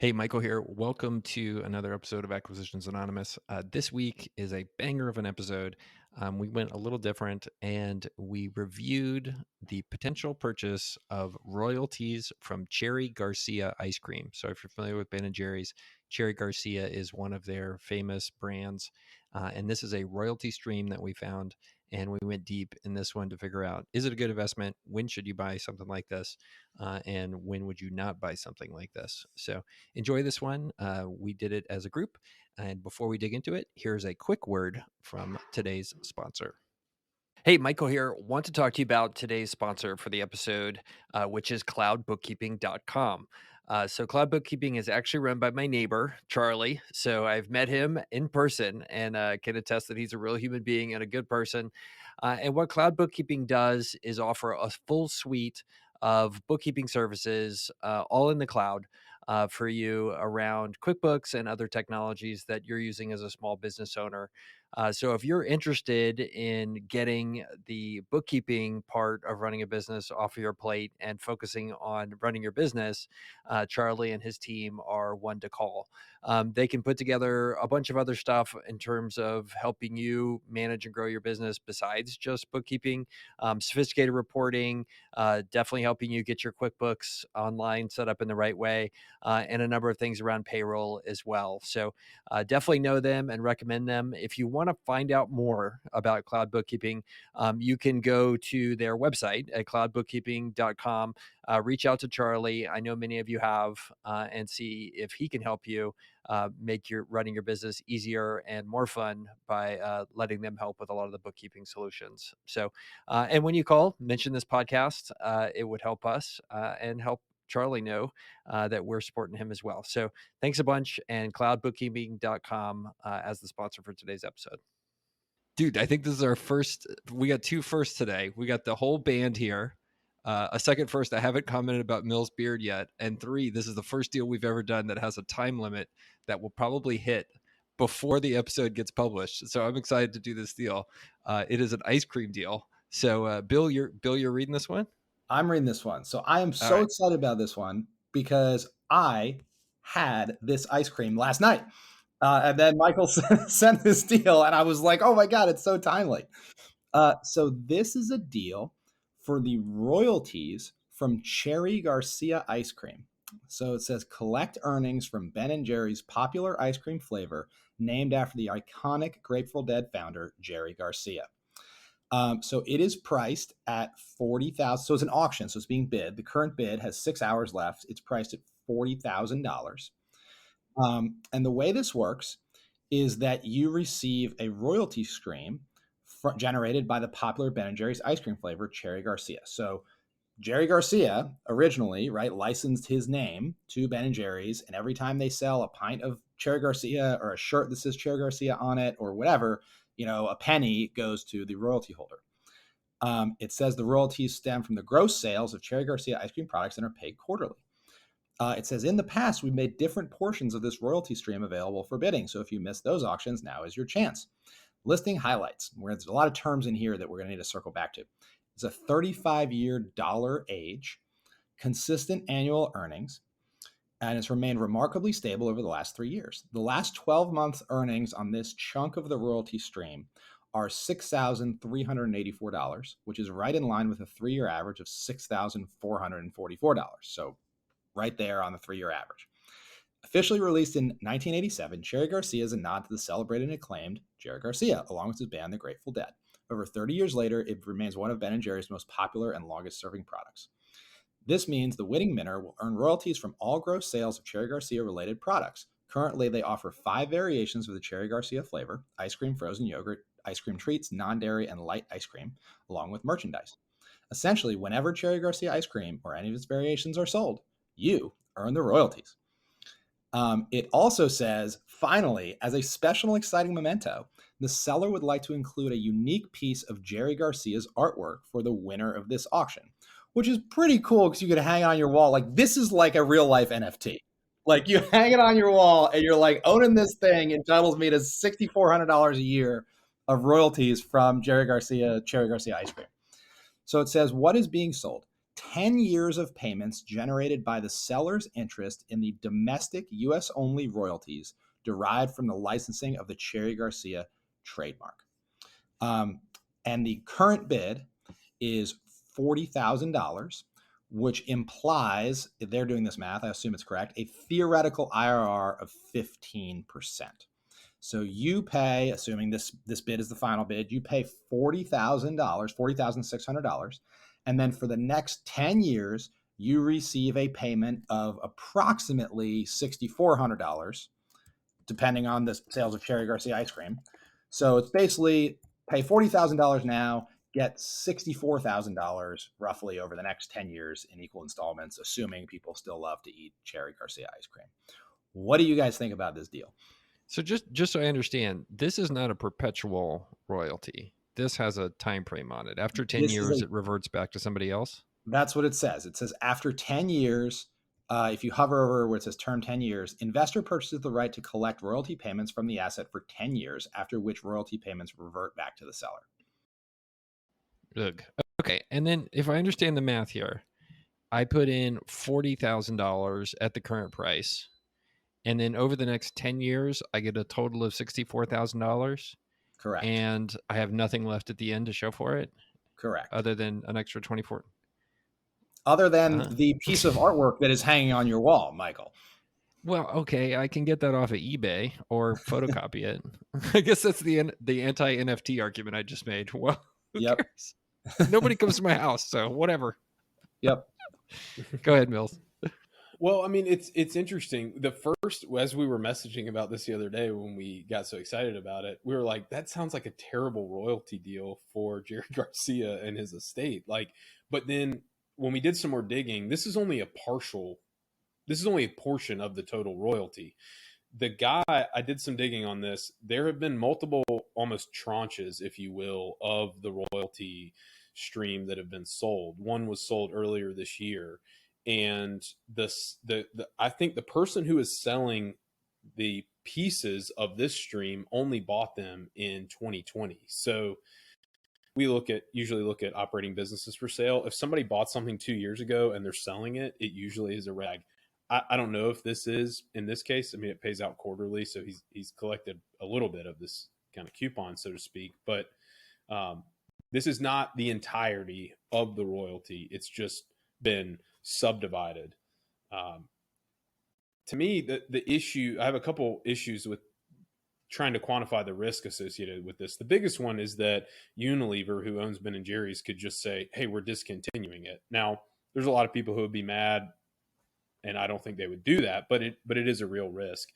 Hey, Michael here. Welcome to another episode of Acquisitions Anonymous. This week is a banger of an episode. We went a little different and we reviewed the potential purchase of royalties from Cherry Garcia ice cream. So, if you're familiar with Ben and Jerry's, Cherry Garcia is one of their famous brands. And this is a royalty stream that we found. And we went deep in this one to figure out, is it a good investment? When should you buy something like this? And when would you not buy something like this? So, enjoy this one. We did it as a group. And before we dig into it, here's a quick word from today's sponsor. Hey, Michael here. Want to talk to you about today's sponsor for the episode, which is cloudbookkeeping.com. So, Cloud Bookkeeping is actually run by my neighbor, Charlie. So, I've met him in person and can attest that he's a real human being and a good person. And what Cloud Bookkeeping does is offer a full suite of bookkeeping services, all in the cloud. For you around QuickBooks and other technologies that you're using as a small business owner. So if you're interested in getting the bookkeeping part of running a business off of your plate and focusing on running your business, Charlie and his team are one to call. They can put together a bunch of other stuff in terms of helping you manage and grow your business besides just bookkeeping, sophisticated reporting, definitely helping you get your QuickBooks online set up in the right way, and a number of things around payroll as well. So definitely know them and recommend them. If you want to find out more about cloud bookkeeping, you can go to their website at cloudbookkeeping.com. Reach out to Charlie. I know many of you have, and see if he can help you make your running your business easier and more fun by letting them help with a lot of the bookkeeping solutions. So, and when you call, mention this podcast. It would help us and help Charlie know that we're supporting him as well. So thanks a bunch, and cloudbookkeeping.com as the sponsor for today's episode. Dude, I think this is our first. We got two firsts today. We got the whole band here. A second first, I haven't commented about Mill's beard yet. And three, this is the first deal we've ever done that has a time limit that will probably hit before the episode gets published. So I'm excited to do this deal. It is an ice cream deal. So Bill, you're reading this one? I'm reading this one. So I am All so right. excited about this one because I had this ice cream last night. And then Michael sent this deal, and I was like, oh my God, it's so timely. So this is a deal for the royalties from Cherry Garcia ice cream. So it says collect earnings from Ben and Jerry's popular ice cream flavor named after the iconic Grateful Dead founder, Jerry Garcia. So it is priced at 40,000. So it's an auction. So it's being bid. The current bid has 6 hours left. It's priced at $40,000. And the way this works is that you receive a royalty stream generated by the popular Ben and Jerry's ice cream flavor, Cherry Garcia. So Jerry Garcia originally, right, licensed his name to Ben and Jerry's, and every time they sell a pint of Cherry Garcia or a shirt that says Cherry Garcia on it or whatever, a penny goes to the royalty holder. It says the royalties stem from the gross sales of Cherry Garcia ice cream products and are paid quarterly. It says in the past, we made different portions of this royalty stream available for bidding. So if you missed those auctions, now is your chance. Listing highlights, where there's a lot of terms in here that we're going to need to circle back to. It's a 35-year dollar age, consistent annual earnings, and it's remained remarkably stable over the last 3 years. The last 12 months earnings on this chunk of the royalty stream are $6,384, which is right in line with a 3-year average of $6,444. So right there on the 3-year average. Officially released in 1987, Cherry Garcia is a nod to the celebrated and acclaimed Jerry Garcia, along with his band, The Grateful Dead. Over 30 years later, it remains one of Ben & Jerry's most popular and longest-serving products. This means the winning winner will earn royalties from all gross sales of Cherry Garcia-related products. Currently, they offer 5 variations of the Cherry Garcia flavor: ice cream, frozen yogurt, ice cream treats, non-dairy, and light ice cream, along with merchandise. Essentially, whenever Cherry Garcia ice cream or any of its variations are sold, you earn the royalties. It also says, finally, as a special and exciting memento, the seller would like to include a unique piece of Jerry Garcia's artwork for the winner of this auction, which is pretty cool because you could hang it on your wall. Like, this is like a real life NFT. Like, you hang it on your wall and you're like, owning this thing entitles me to $6,400 a year of royalties from Cherry Garcia ice cream. So it says, what is being sold? 10 years of payments generated by the seller's interest in the domestic US only royalties derived from the licensing of the Cherry Garcia trademark. And the current bid is $40,000, which implies, if they're doing this math, I assume it's correct, a theoretical IRR of 15%. So you pay, assuming this bid is the final bid, you pay $40,000, $40,600. And then for the next 10 years, you receive a payment of approximately $6,400, depending on the sales of Cherry Garcia ice cream. So it's basically pay $40,000 now, get $64,000 roughly over the next 10 years in equal installments, assuming people still love to eat Cherry Garcia ice cream. What do you guys think about this deal? So just so I understand, this is not a perpetual royalty. This has a time frame on it. After 10 years, it reverts back to somebody else? That's what it says. It says after 10 years, if you hover over where it says term 10 years, investor purchases the right to collect royalty payments from the asset for 10 years, after which royalty payments revert back to the seller. Ugh. Okay. And then if I understand the math here, I put in $40,000 at the current price. And then over the next 10 years, I get a total of $64,000. Correct. And I have nothing left at the end to show for it. Correct. Other than an extra 24. Other than the piece of artwork that is hanging on your wall, Michael. Well, okay, I can get that off of eBay or photocopy it. I guess that's the anti-NFT argument I just made. Well, who cares? Nobody comes to my house, so whatever. Yep. Go ahead, Mills. Well, I mean, it's interesting. The first, as we were messaging about this the other day when we got so excited about it, we were like, that sounds like a terrible royalty deal for Jerry Garcia and his estate. Like, but then when we did some more digging, this is only a portion of the total royalty. The guy, I did some digging on this. There have been multiple almost tranches, if you will, of the royalty stream that have been sold. One was sold earlier this year. And I think the person who is selling the pieces of this stream only bought them in 2020. So we usually look at operating businesses for sale. If somebody bought something 2 years ago and they're selling it, it usually is a rag. I don't know if this is in this case. I mean, it pays out quarterly, so he's collected a little bit of this kind of coupon, so to speak. But this is not the entirety of the royalty. It's just been subdivided. To me, the issue, I have a couple issues with trying to quantify the risk associated with this. The biggest one is that Unilever, who owns Ben & Jerry's, could just say, hey, we're discontinuing it. Now, there's a lot of people who would be mad, and I don't think they would do that, but it is a real risk.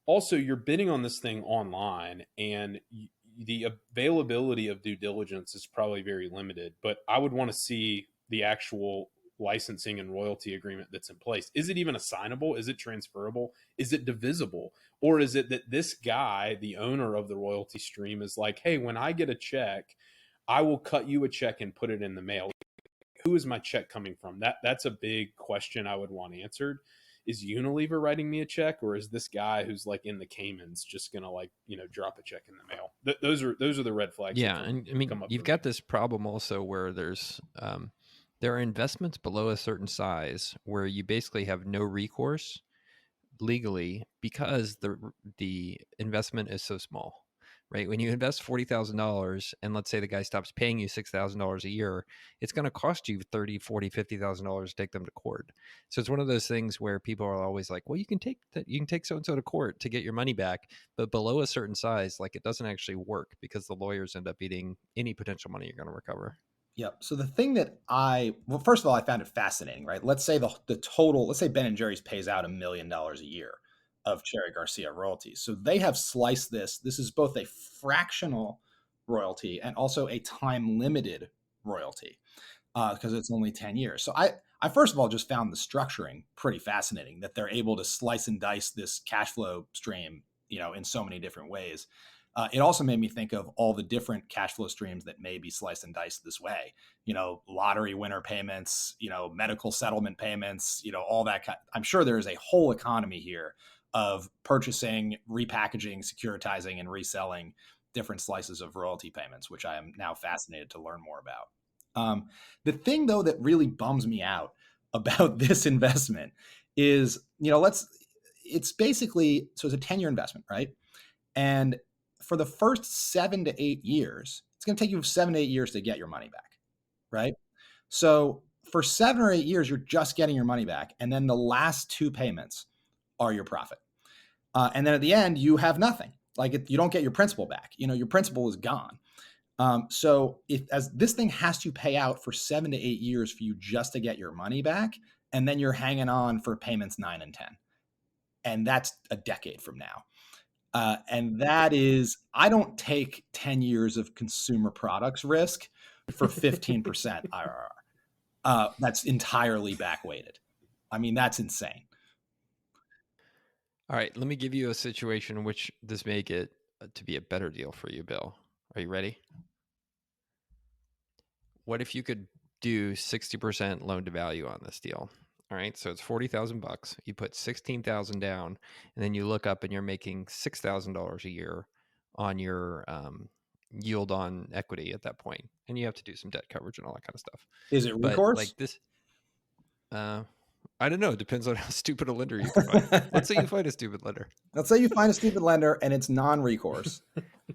Also, you're bidding on this thing online, and the availability of due diligence is probably very limited, but I would want to see the actual licensing and royalty agreement that's in place. Is it even assignable? Is it transferable? Is it divisible? Or is it that this guy, the owner of the royalty stream, is like, hey, when I get a check, I will cut you a check and put it in the mail. Who is my check coming from? That's a big question I would want answered. Is Unilever writing me a check, or is this guy who's like in the Caymans just gonna drop a check in the mail? Those are the red flags. Yeah, and I mean, you've got this problem also where there are investments below a certain size where you basically have no recourse legally because the investment is so small, right? When you invest $40,000 and let's say the guy stops paying you $6,000 a year, it's going to cost you $30,000, $40,000, $50,000 to take them to court. So it's one of those things where people are always like, well, you can take so-and-so to court to get your money back, but below a certain size, like it doesn't actually work because the lawyers end up eating any potential money you're going to recover. Yep. So the thing that first of all, I found it fascinating, right? Let's say the total, let's say Ben & Jerry's pays out $1 million a year of Cherry Garcia royalties. So they have sliced this. This is both a fractional royalty and also a time limited royalty because it's only 10 years. So I first of all just found the structuring pretty fascinating that they're able to slice and dice this cash flow stream, in so many different ways. It also made me think of all the different cash flow streams that may be sliced and diced this way. Lottery winner payments, medical settlement payments, all that. I'm sure there is a whole economy here of purchasing, repackaging, securitizing, and reselling different slices of royalty payments, which I am now fascinated to learn more about. The thing though that really bums me out about this investment is, it's basically, so it's a 10-year investment, right? And for the first 7 to 8 years, it's going to take you 7 to 8 years to get your money back, right? So for 7 or 8 years, you're just getting your money back. And then the last 2 payments are your profit. And then at the end, you have nothing. Like you don't get your principal back. Your principal is gone. So as this thing has to pay out for 7 to 8 years for you just to get your money back, and then you're hanging on for payments 9 and 10. And that's a decade from now. And that is, I don't take 10 years of consumer products risk for 15% IRR. That's entirely backweighted. I mean, that's insane. All right, let me give you a situation in which this may get to be a better deal for you, Bill. Are you ready? What if you could do 60% loan to value on this deal? All right, so it's $40,000. You put $16,000 down, and then you look up and you're making $6,000 a year on your yield on equity at that point, and you have to do some debt coverage and all that kind of stuff. Is it But recourse? like this, I don't know. It depends on how stupid a lender you can find. Let's say you find a stupid lender. Let's say you find a stupid lender and it's non-recourse.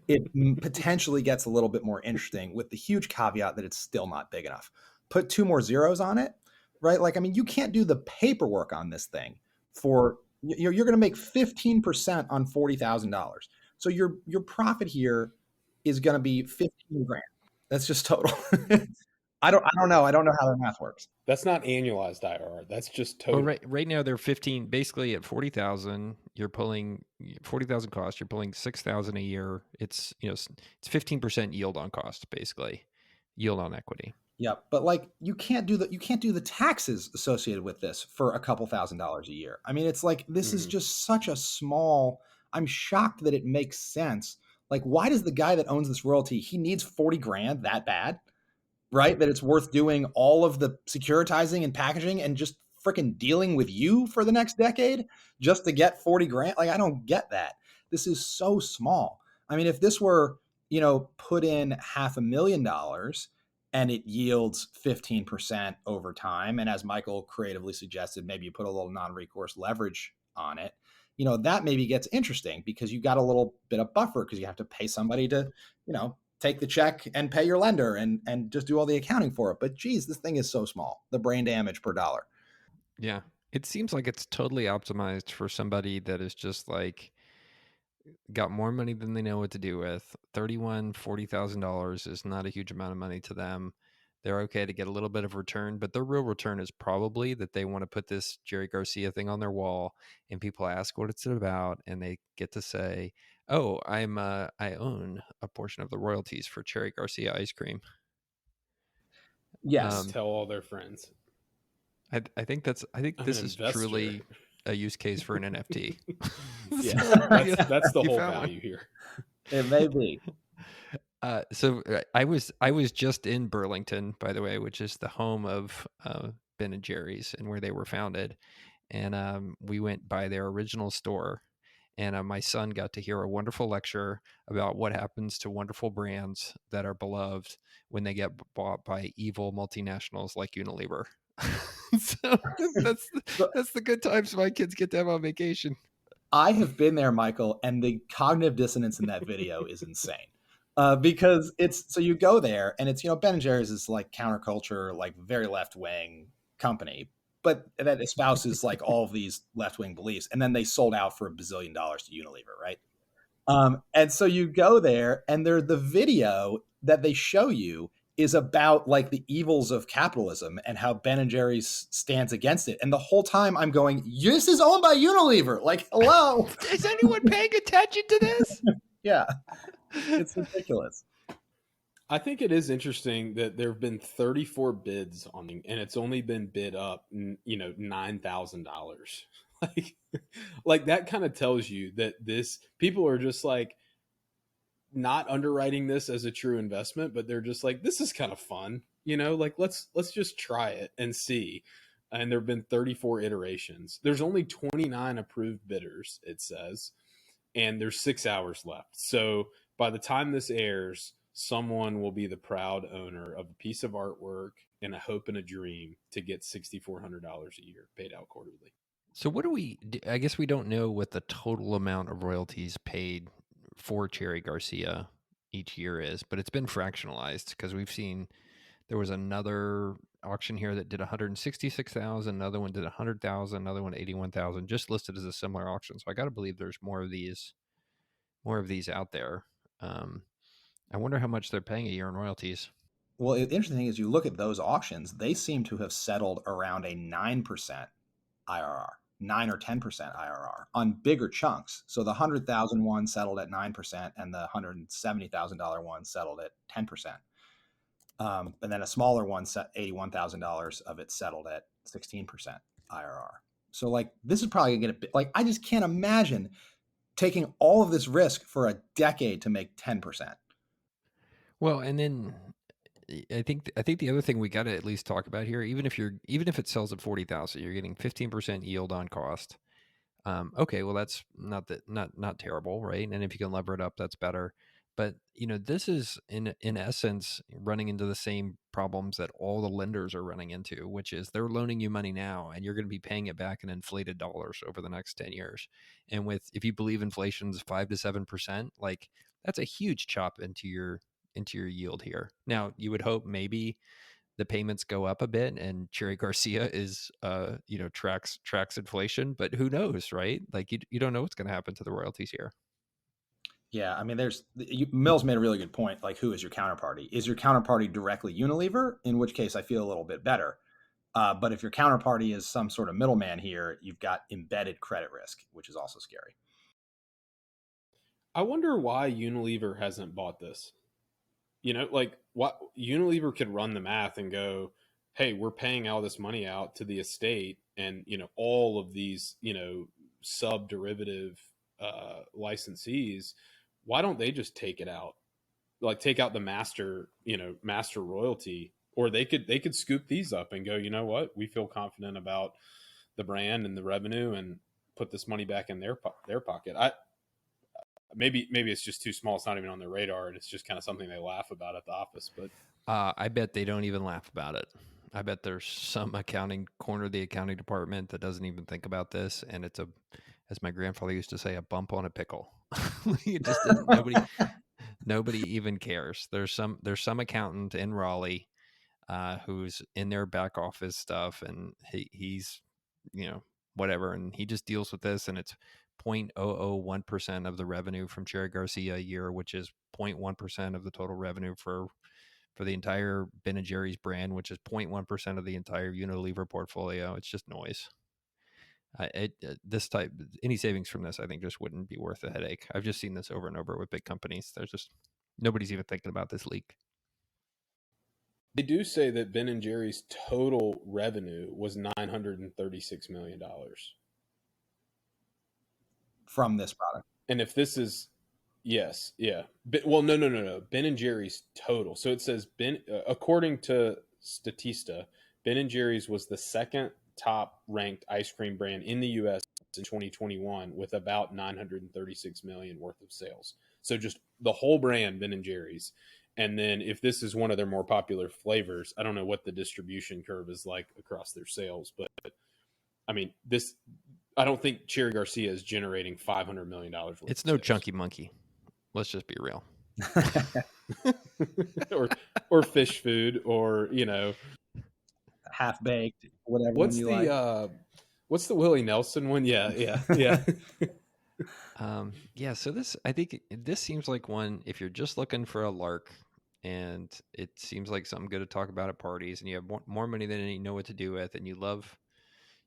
It potentially gets a little bit more interesting with the huge caveat that it's still not big enough. Put 2 more zeros on it, right? Like, I mean, you can't do the paperwork on this thing you're going to make 15% on $40,000. So your profit here is going to be 15 grand. That's just total. I don't know. I don't know how that math works. That's not annualized IRR. That's just total. Well, right now they're 15. Basically, at 40,000, you're pulling 40,000 cost. You're pulling 6,000 a year. It's it's 15% yield on cost, basically, yield on equity. Yep, but like you can't do the taxes associated with this for a couple $1,000s a year. I mean, it's like this is just such a small. I'm shocked that it makes sense. Like, why does the guy that owns this royalty, he needs 40 grand that bad? Right? That it's worth doing all of the securitizing and packaging and just freaking dealing with you for the next decade just to get 40 grand. Like, I don't get that. This is so small. I mean, if this were, put in $500,000 and it yields 15% over time, and as Michael creatively suggested, maybe you put a little non-recourse leverage on it, that maybe gets interesting because you got a little bit of buffer because you have to pay somebody to, take the check and pay your lender and just do all the accounting for it. But geez, this thing is so small, the brain damage per dollar. Yeah. It seems like it's totally optimized for somebody that is just like got more money than they know what to do with. $40,000 is not a huge amount of money to them. They're okay to get a little bit of return, but their real return is probably that they want to put this Jerry Garcia thing on their wall and people ask what it's about and they get to say, oh, I own a portion of the royalties for Cherry Garcia ice cream. Yes. Tell all their friends. I think this is truly a use case for an NFT. Yeah, that's the whole value here. It may be. So I was just in Burlington, by the way, which is the home of Ben and Jerry's and where they were founded. And we went by their original store. And my son got to hear a wonderful lecture about what happens to wonderful brands that are beloved when they get bought by evil multinationals like Unilever. So that's the good times my kids get to have on vacation. I have been there, Michael, and the cognitive dissonance in that video is insane. Because so you go there and it's, Ben and Jerry's is like counterculture, like very left-wing company, but that espouses like all of these left-wing beliefs. And then they sold out for $1 billion to Unilever, right? And so you go there and the video that they show you is about like the evils of capitalism and how Ben and Jerry's stands against it. And the whole time I'm going, this is owned by Unilever. Like, hello. Is anyone paying attention to this? Yeah. It's ridiculous. I think it is interesting that there have been 34 bids on it, and it's only been bid up, $9,000. Like that kind of tells you that people are just like not underwriting this as a true investment, but they're just like, this is kind of fun, like let's just try it and see. And there have been 34 iterations. There's only 29 approved bidders, it says, and there's 6 hours left. So by the time this airs, someone will be the proud owner of a piece of artwork and a hope and a dream to get $6,400 a year paid out quarterly. So what do I guess we don't know what the total amount of royalties paid for Cherry Garcia each year is, but it's been fractionalized because we've seen there was another auction here that did 166,000, another one did 100,000, another one 81,000, just listed as a similar auction. So I got to believe there's more of these out there. I wonder how much they're paying a year in royalties. Well, the interesting thing is you look at those auctions, they seem to have settled around a 9% IRR, 9 or 10% IRR on bigger chunks. So the 100,000 one settled at 9% and the $170,000 one settled at 10%. And then a smaller one, set $81,000 of it settled at 16% IRR. So like, this is probably gonna get a bit, like, I just can't imagine taking all of this risk for a decade to make 10%. Well, and then I think the other thing we got to at least talk about here, even if it sells at 40,000, you're getting 15% yield on cost. Okay, well that's not terrible, right? And if you can lever it up, that's better. But this is in essence running into the same problems that all the lenders are running into, which is they're loaning you money now, and you're going to be paying it back in inflated dollars over the next 10 years. And if you believe inflation's 5 to 7%, like that's a huge chop into your yield here. Now, you would hope maybe the payments go up a bit and Cherry Garcia is tracks inflation, but who knows, right? Like you don't know what's going to happen to the royalties here. Yeah, I mean, Mills made a really good point. Like, who is your counterparty? Is your counterparty directly Unilever? In which case, I feel a little bit better. But if your counterparty is some sort of middleman here, you've got embedded credit risk, which is also scary. I wonder why Unilever hasn't bought this. Like what Unilever could run the math and go, hey, we're paying all this money out to the estate and, all of these, sub derivative licensees. Why don't they just take it out? Like take out the master royalty, or they could scoop these up and go, you know what? We feel confident about the brand and the revenue and put this money back in their pocket. Maybe it's just too small. It's not even on their radar, and it's just kind of something they laugh about at the office. But I bet they don't even laugh about it. I bet there's some accounting corner of the accounting department that doesn't even think about this, and it's as my grandfather used to say, a bump on a pickle. It just nobody even cares. There's some accountant in Raleigh who's in their back office stuff, and he's whatever, and he just deals with this, and it's 0.001% of the revenue from Cherry Garcia a year, which is 0.1% of the total revenue for the entire Ben & Jerry's brand, which is 0.1% of the entire Unilever portfolio. It's just noise. Any savings from this, I think, just wouldn't be worth the headache. I've just seen this over and over with big companies. There's just nobody's even thinking about this leak. They do say that Ben & Jerry's total revenue was $936 million. From this product. And if this is, yes, yeah. Well, no. Ben & Jerry's total. So it says according to Statista, Ben & Jerry's was the second top ranked ice cream brand in the U.S. in 2021 with about 936 million worth of sales. So just the whole brand, Ben & Jerry's. And then if this is one of their more popular flavors, I don't know what the distribution curve is like across their sales, but I mean, I don't think Cherry Garcia is generating $500 million. It's no Chunky Monkey. Let's just be real. or fish food, or half baked, whatever. What's the Willie Nelson one? Yeah. Yeah. So I think this seems like one, if you're just looking for a lark and it seems like something good to talk about at parties, and you have more money than you know what to do with, and you love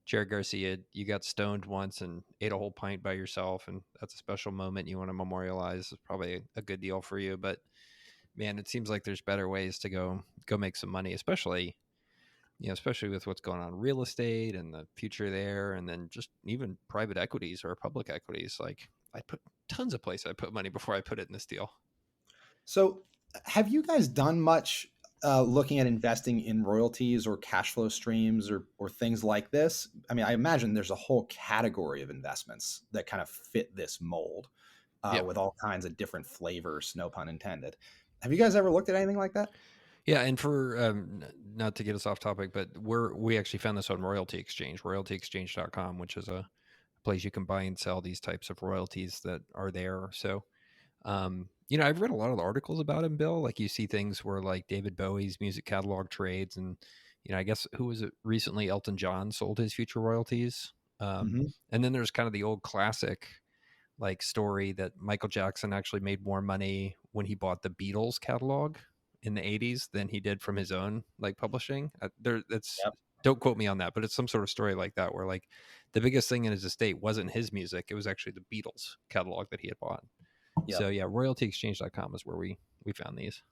Cherry Garcia, you got stoned once and ate a whole pint by yourself, and that's a special moment you want to memorialize. It's probably a good deal for you. But man, it seems like there's better ways to go make some money, especially with what's going on in real estate and the future there, and then just even private equities or public equities. Like, I put tons of places I put money before I put it in this deal. So have you guys done much looking at investing in royalties or cash flow streams or things like this? I mean, I imagine there's a whole category of investments that kind of fit this mold with all kinds of different flavors, no pun intended. Have you guys ever looked at anything like that? Yeah, and for not to get us off topic, but we actually found this on Royalty Exchange, royaltyexchange.com, which is a place you can buy and sell these types of royalties that are there. So, I've read a lot of the articles about him, Bill. Like you see things where like David Bowie's music catalog trades, and I guess who was it recently? Elton John sold his future royalties. Mm-hmm. And then there's kind of the old classic like story that Michael Jackson actually made more money when he bought the Beatles catalog in the 80s than he did from his own like publishing. That's Yep. don't quote me on that, but it's some sort of story like that where like the biggest thing in his estate wasn't his music, it was actually the Beatles catalog that he had bought. Yep. So yeah, royaltyexchange.com is where we found these.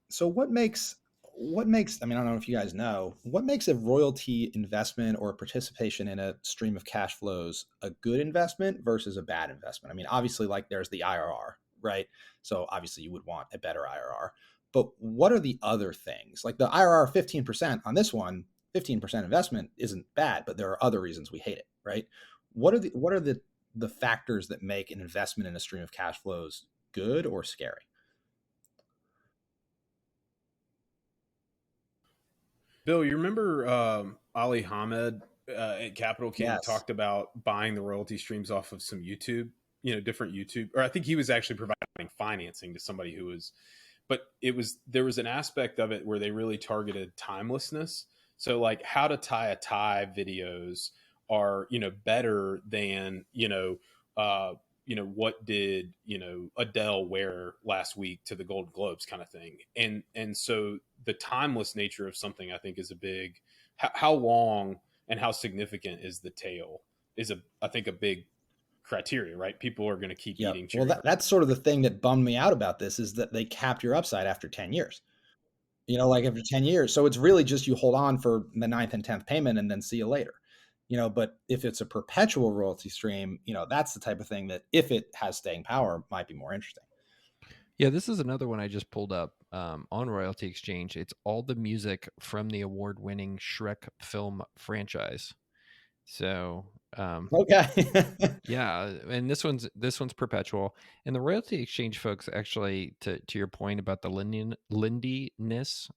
So what makes I mean, I don't know if you guys know, what makes a royalty investment or participation in a stream of cash flows a good investment versus a bad investment? I mean, obviously, like there's the IRR, right? So obviously you would want a better IRR. But what are the other things? Like the IRR 15% on this one, 15% investment isn't bad, but there are other reasons we hate it, right? What are the factors that make an investment in a stream of cash flows good or scary? Bill, you remember Ali Hamed at Capital King Yes. talked about buying the royalty streams off of some YouTube, different YouTube, or I think he was actually providing financing to somebody who was, but there was an aspect of it where they really targeted timelessness. So like how to tie a tie videos are, better than, what did, Adele wear last week to the Golden Globes kind of thing. And so the timeless nature of something, I think, is a big, how long and how significant is the tail is I think a big criteria, right? People are going to keep Yep. eating Well, cherry. that's sort of the thing that bummed me out about this is that they capped your upside after 10 years. Like after 10 years. So it's really just you hold on for the ninth and 10th payment and then see you later. But if it's a perpetual royalty stream, that's the type of thing that if it has staying power might be more interesting. Yeah, this is another one I just pulled up on Royalty Exchange. It's all the music from the award-winning Shrek film franchise. So, Okay. yeah, and this one's perpetual. And the Royalty Exchange folks actually, to your point about the lindiness, LINDY, ness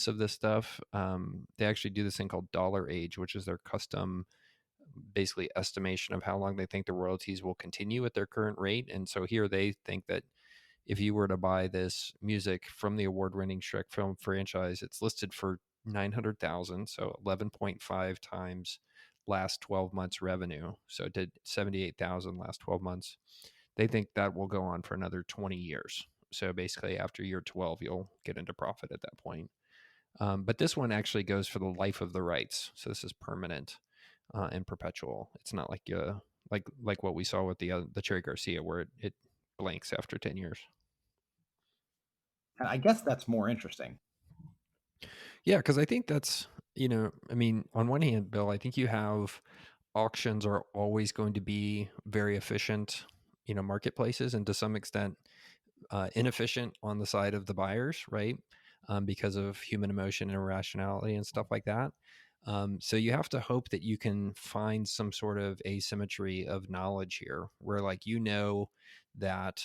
of this stuff, they actually do this thing called dollar age, which is their custom basically estimation of how long they think the royalties will continue at their current rate. And so here they think that if you were to buy this music from the award-winning Shrek film franchise, it's listed for 900,000, so 11.5 times last 12 months revenue. So it did 78,000 last 12 months. They think that will go on for another 20 years. So basically after year 12, you'll get into profit at that point. But this one actually goes for the life of the rights. So this is permanent and perpetual. It's not like what we saw with the Cherry Garcia, where it blanks after 10 years. And I guess that's more interesting. Yeah, because I think that's, I mean, on one hand, Bill, I think you have auctions are always going to be very efficient, marketplaces, and to some extent inefficient on the side of the buyers, right? Because of human emotion and irrationality and stuff like that. So you have to hope that you can find some sort of asymmetry of knowledge here, where like that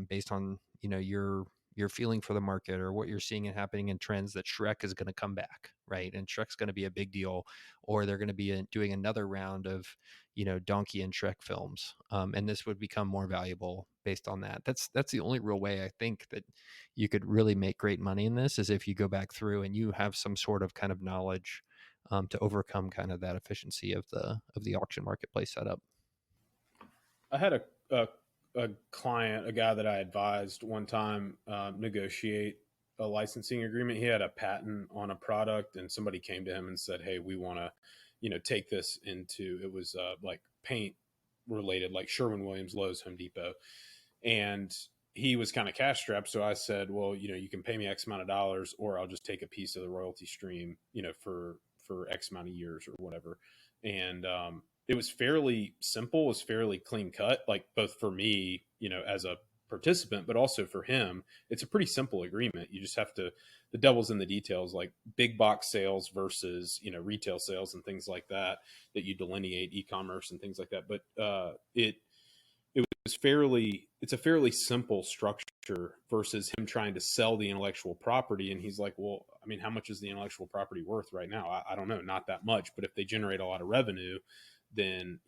based on your feeling for the market or what you're seeing and happening in trends, that Shrek is going to come back, right? And Shrek's going to be a big deal, or they're going to be doing another round of Donkey and Shrek films, and this would become more valuable based on that. That's the only real way I think that you could really make great money in this, is if you go back through and you have some sort of kind of knowledge to overcome kind of that efficiency of the auction marketplace setup. I had a client, a guy that I advised one time, negotiate a licensing agreement. He had a patent on a product, and somebody came to him and said, "Hey, we want to, take this into." It was like paint related, like Sherwin-Williams, Lowe's, Home Depot, and he was kind of cash strapped. So I said, "Well, you can pay me X amount of dollars, or I'll just take a piece of the royalty stream, for X amount of years or whatever." And it was fairly simple, it was fairly clean cut, like both for me, as a participant, but also for him. It's a pretty simple agreement. You just have to, the devil's in the details, like big box sales versus, retail sales and things like that, that you delineate e-commerce and things like that. But it was it's a fairly simple structure versus him trying to sell the intellectual property. And he's like, well, I mean, how much is the intellectual property worth right now? I don't know, not that much. But if they generate a lot of revenue, then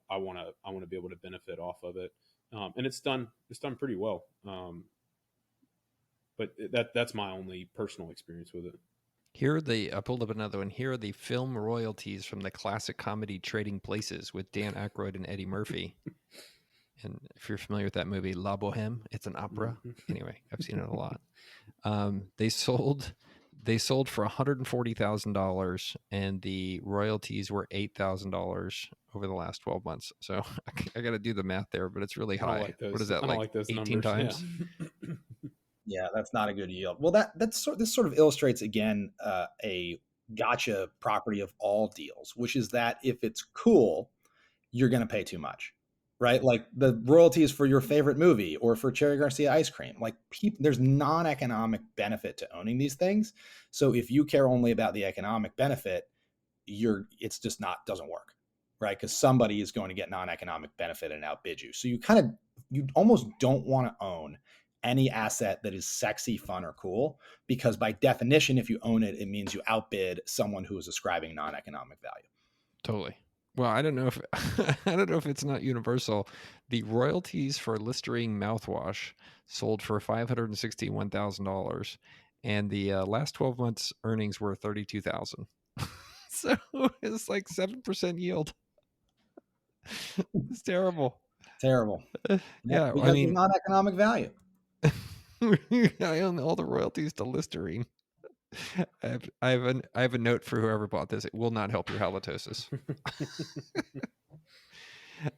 I want to be able to benefit off of it. And it's done pretty well. But that's my only personal experience with it. Here are I pulled up another one. Here are the film royalties from the classic comedy Trading Places with Dan Aykroyd and Eddie Murphy. And if you're familiar with that movie, La Boheme, it's an opera. Anyway, I've seen it a lot. They sold for $140,000, and the royalties were $8,000 over the last 12 months. So I got to do the math there, but it's really high. Like what is that, like those 18 numbers, times? Yeah. Yeah, that's not a good yield. Well, this sort of illustrates again a gotcha property of all deals, which is that if it's cool, you're going to pay too much, right? Like the royalties for your favorite movie or for Cherry Garcia ice cream, like there's non-economic benefit to owning these things. So if you care only about the economic benefit, it's just doesn't work, right? Because somebody is going to get non-economic benefit and outbid you. So you almost don't want to own any asset that is sexy, fun, or cool, because by definition, if you own it, it means you outbid someone who is ascribing non-economic value. Totally. Well, I don't know if it's not universal. The royalties for Listerine mouthwash sold for $561,000, and the last 12 months earnings were $32,000. So it's like 7% yield. It's terrible. Terrible. Yeah, because of non-economic value. I own all the royalties to Listerine. I have a note for whoever bought this. It will not help your halitosis.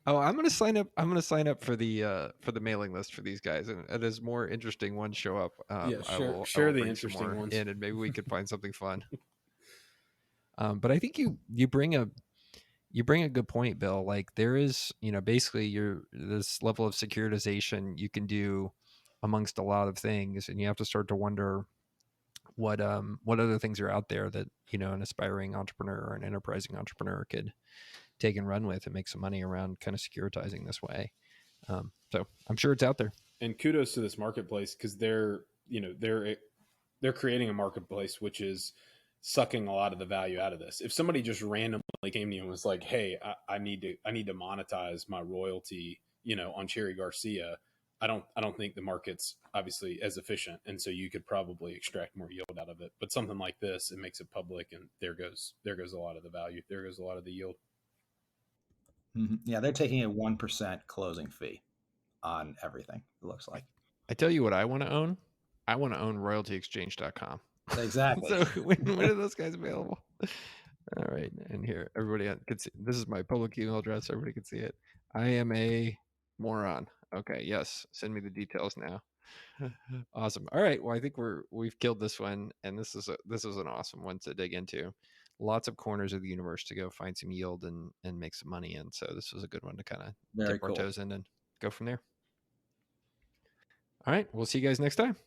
Oh, I'm gonna sign up. I'm gonna sign up for the mailing list for these guys, and as more interesting ones show up, share the interesting ones in, and maybe we could find something fun. But I think you bring a good point, Bill. Like there is, basically this level of securitization you can do amongst a lot of things, and you have to start to wonder what other things are out there that an aspiring entrepreneur or an enterprising entrepreneur could take and run with and make some money around kind of securitizing this way. So I'm sure it's out there. And kudos to this marketplace, because they're creating a marketplace which is sucking a lot of the value out of this. If somebody just randomly came to you and was like, hey, I need to monetize my royalty, on Cherry Garcia, I don't think the market's obviously as efficient, and so you could probably extract more yield out of it. But something like this, it makes it public, and there goes a lot of the value. There goes a lot of the yield. Mm-hmm. Yeah, they're taking a 1% closing fee on everything, it looks like. I tell you what I want to own. I want to own royaltyexchange.com. Exactly. So when are those guys available? All right, and here everybody can see. This is my public email address. Everybody can see it. I am a moron. Okay, yes. Send me the details now. Awesome. All right. Well, I think we've killed this one, and this is an awesome one to dig into. Lots of corners of the universe to go find some yield and make some money in. So this was a good one to kind of dip our toes in and go from there. All right. We'll see you guys next time.